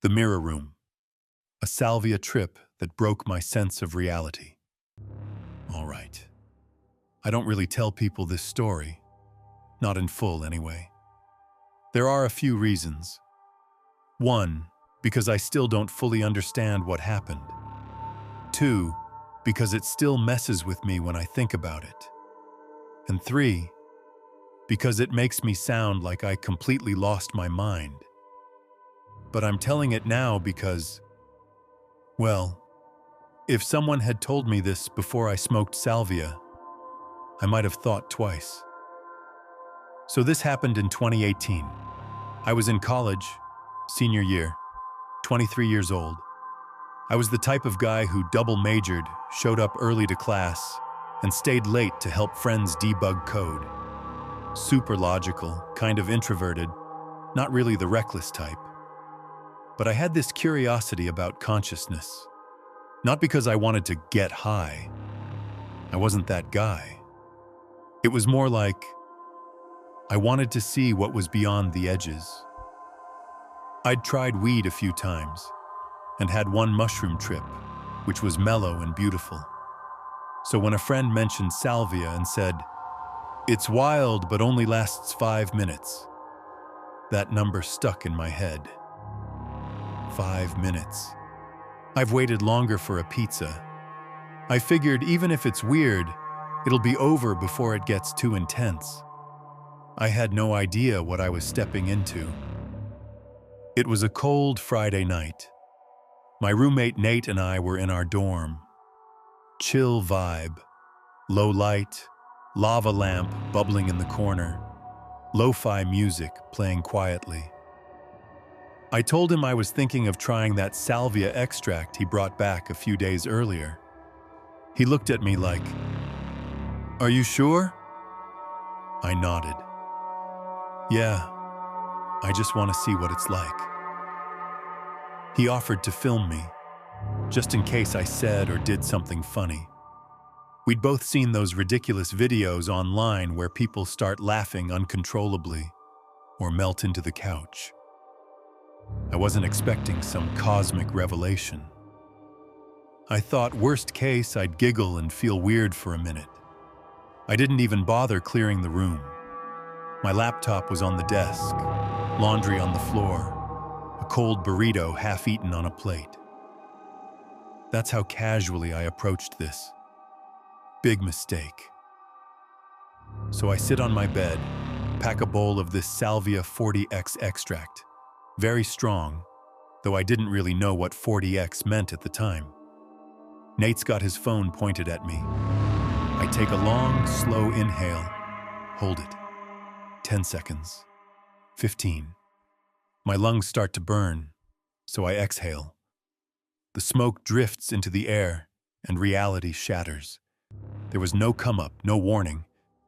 The Mirror Room, a Salvia trip that broke my sense of reality. All right. I don't really tell people this story, not in full anyway. There are a few reasons. One, because I still don't fully understand what happened. Two, because it still messes with me when I think about it. And three, because it makes me sound like I completely lost my mind. But I'm telling it now because, well, if someone had told me this before I smoked salvia, I might have thought twice. So this happened in 2018. I was in college, senior year, 23 years old. I was the type of guy who double majored, showed up early to class, and stayed late to help friends debug code. Super logical, kind of introverted, not really the reckless type. But I had this curiosity about consciousness. Not because I wanted to get high. I wasn't that guy. It was more like I wanted to see what was beyond the edges. I'd tried weed a few times and had one mushroom trip, which was mellow and beautiful. So when a friend mentioned salvia and said, "It's wild but only lasts 5 minutes," that number stuck in my head. 5 minutes. I've waited longer for a pizza. I figured even if it's weird, it'll be over before it gets too intense. I had no idea what I was stepping into. It was a cold Friday night. My roommate Nate and I were in our dorm. Chill vibe. Low light, lava lamp bubbling in the corner, lo-fi music playing quietly. I told him I was thinking of trying that salvia extract he brought back a few days earlier. He looked at me like, "Are you sure?" I nodded. "Yeah, I just want to see what it's like." He offered to film me, just in case I said or did something funny. We'd both seen those ridiculous videos online where people start laughing uncontrollably or melt into the couch. I wasn't expecting some cosmic revelation. I thought worst case I'd giggle and feel weird for a minute. I didn't even bother clearing the room. My laptop was on the desk, laundry on the floor, a cold burrito half-eaten on a plate. That's how casually I approached this. Big mistake. So I sit on my bed, pack a bowl of this Salvia 40X extract. Very strong, though I didn't really know what 40X meant at the time. Nate's got his phone pointed at me. I take a long, slow inhale, hold it. 10 seconds. 15. My lungs start to burn, so I exhale. The smoke drifts into the air, and reality shatters. There was no come-up, no warning.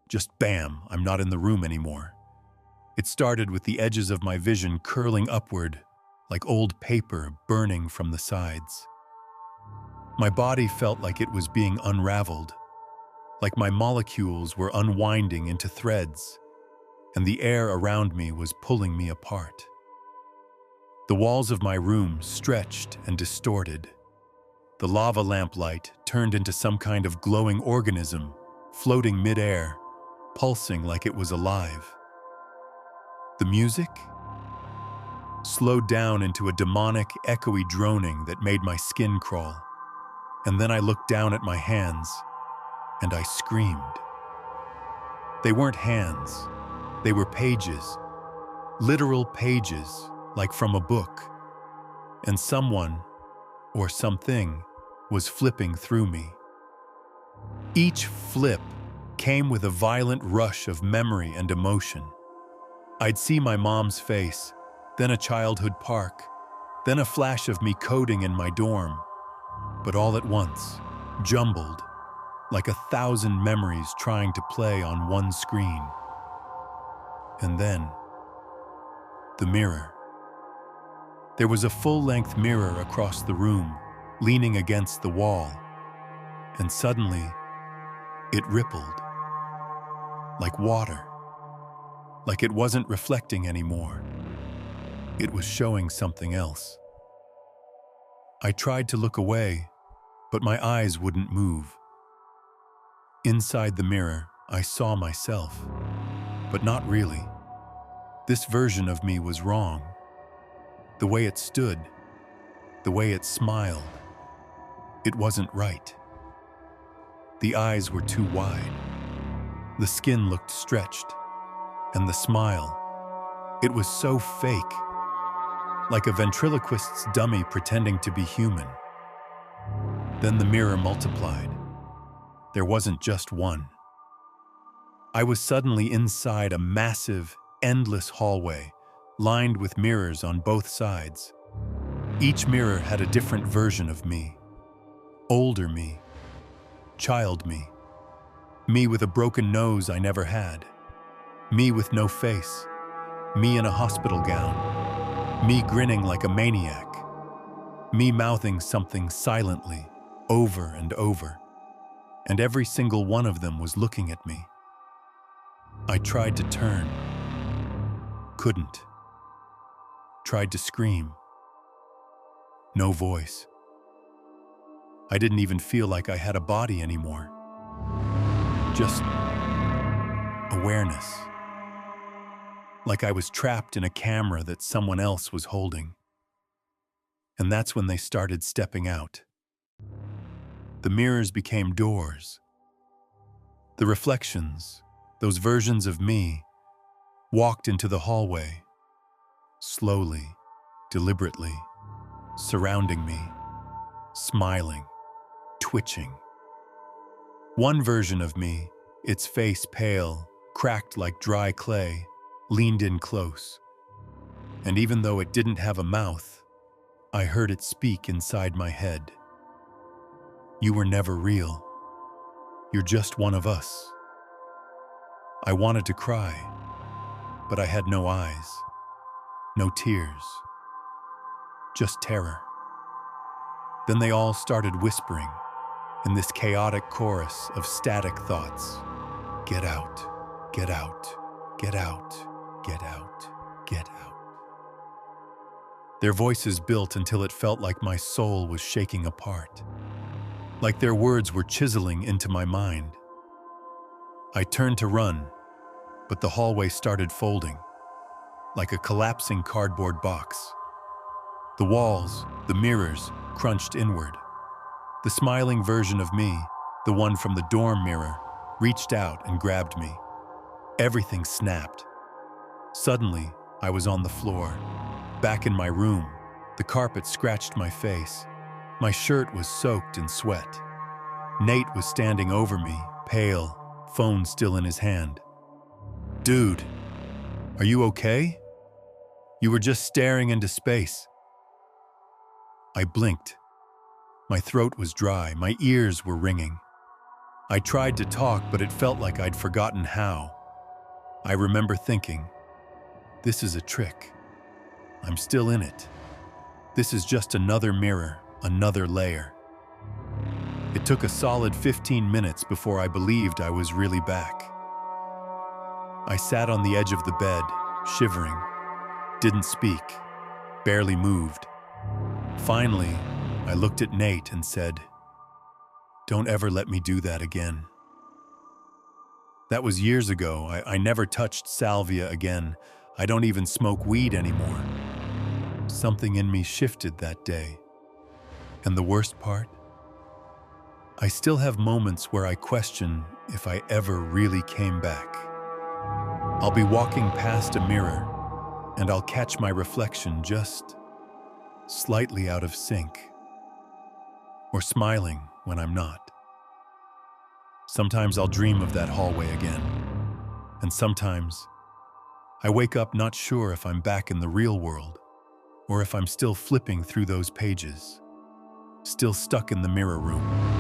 Just bam, I'm not in the room anymore. It started with the edges of my vision curling upward, like old paper burning from the sides. My body felt like it was being unraveled, like my molecules were unwinding into threads, and the air around me was pulling me apart. The walls of my room stretched and distorted. The lava lamp light turned into some kind of glowing organism, floating mid-air, pulsing like it was alive. The music slowed down into a demonic, echoey droning that made my skin crawl. And then I looked down at my hands, and I screamed. They weren't hands. They were pages. Literal pages, like from a book. And someone, or something, was flipping through me. Each flip came with a violent rush of memory and emotion. I'd see my mom's face, then a childhood park, then a flash of me coding in my dorm. But all at once, jumbled, like 1,000 memories trying to play on one screen. And then, the mirror. There was a full-length mirror across the room, leaning against the wall, and suddenly, it rippled, like water. Like it wasn't reflecting anymore. It was showing something else. I tried to look away, but my eyes wouldn't move. Inside the mirror, I saw myself, but not really. This version of me was wrong. The way it stood, the way it smiled, it wasn't right. The eyes were too wide. The skin looked stretched, and the smile, it was so fake, like a ventriloquist's dummy pretending to be human. Then the mirror multiplied. There wasn't just one. I was suddenly inside a massive, endless hallway, lined with mirrors on both sides. Each mirror had a different version of me. Older me, child me with a broken nose I never had, me with no face, me in a hospital gown, me grinning like a maniac, me mouthing something silently, over and over, and every single one of them was looking at me. I tried to turn, couldn't. Tried to scream. No voice. I didn't even feel like I had a body anymore. Just awareness. Like I was trapped in a camera that someone else was holding. And that's when they started stepping out. The mirrors became doors. The reflections, those versions of me, walked into the hallway, slowly, deliberately, surrounding me, smiling, twitching. One version of me, its face pale, cracked like dry clay, leaned in close. And even though it didn't have a mouth, I heard it speak inside my head. You were never real. You're just one of us. I wanted to cry, but I had no eyes, no tears, just terror. Then they all started whispering in this chaotic chorus of static thoughts. Get out, get out, get out, get out, get out. Their voices built until it felt like my soul was shaking apart, like their words were chiseling into my mind. I turned to run, but the hallway started folding, like a collapsing cardboard box. The walls, the mirrors, crunched inward. The smiling version of me, the one from the dorm mirror, reached out and grabbed me. Everything snapped. Suddenly, I was on the floor, back in my room. The carpet scratched my face. My shirt was soaked in sweat. Nate was standing over me, pale, phone still in his hand. Dude, are you okay? You were just staring into space. I blinked. My throat was dry, my ears were ringing. I tried to talk, but it felt like I'd forgotten how. I remember thinking, this is a trick. I'm still in it. This is just another mirror, another layer. It took a solid 15 minutes before I believed I was really back. I sat on the edge of the bed, shivering, didn't speak, barely moved. Finally, I looked at Nate and said, "Don't ever let me do that again." That was years ago. I never touched salvia again. I don't even smoke weed anymore. Something in me shifted that day. And the worst part? I still have moments where I question if I ever really came back. I'll be walking past a mirror, and I'll catch my reflection just slightly out of sync, or smiling when I'm not. Sometimes I'll dream of that hallway again, and sometimes I wake up not sure if I'm back in the real world, or if I'm still flipping through those pages, still stuck in the mirror room.